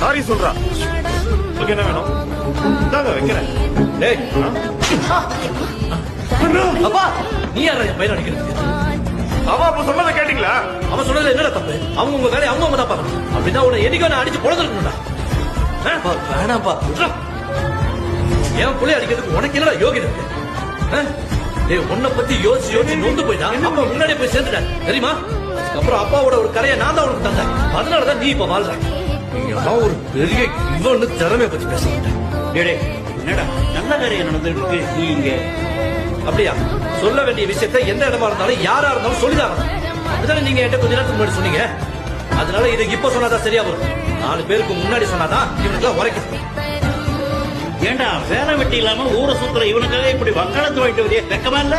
Sorry சொல்றா. என்ன வேணும்? இந்தாங்க வைக்கிறேன். டேய் அப்பா, நீ யாரா என் பையன் அடிக்கிறது? அவன் அப்ப சொன்னதை கேட்டீங்களா? அவன் சொன்னதுல என்னடா தப்பு? அவங்க உங்க வேலையை அவங்க தான் பார்க்கணும். அப்படின்னா உன்னை என்னைக்கோ நான் அடிச்சு பொழுதுருக்கணும்டா. வேணாம்ப்பா, என் பிள்ளை அடிக்கிறதுக்கு உனக்கு என்னடா யோகிதை இருக்கு? டேய், உன்னை பத்தி யோசிச்சு நொந்து போயிட்டா அப்பா முன்னாடியே போய் சேர்ந்துட்டேன் தெரியுமா? அதுக்கப்புறம் அப்பாவோட ஒரு கரையை நான் தான் உனக்கு தந்தேன். அதனாலதான் நீ இப்ப வாழ்ற. நீங்க எல்லாம் ஒரு பெரிய இவன்னு திறமையை பத்தி பேச மாட்டேன். என்னடா நல்ல காரியம் நடந்துட்டு இருக்கு, நீ இங்க அப்படியா? சொல்ல வேண்டிய விஷயத்தை எந்த இடமா இருந்தாலும் யாரா இருந்தாலும் சொல்லிதான். அதுதானே நீங்க என்கிட்ட கொஞ்ச நேரத்துக்கு முன்னாடி சொன்னீங்க. அதனால இதை இப்ப சொன்னாதான் சரியா வரும். 4 பேருக்கு முன்னாடி சொன்னாதான் இவனுக்கு எல்லாம் உரைக்கும். ஏண்டா வேலை வெட்டி இல்லாம ஊரை சுத்துற இவனுக்காக இப்படி வக்காலத்து வாங்கிட்டு வரைய வெக்கமா இல்ல?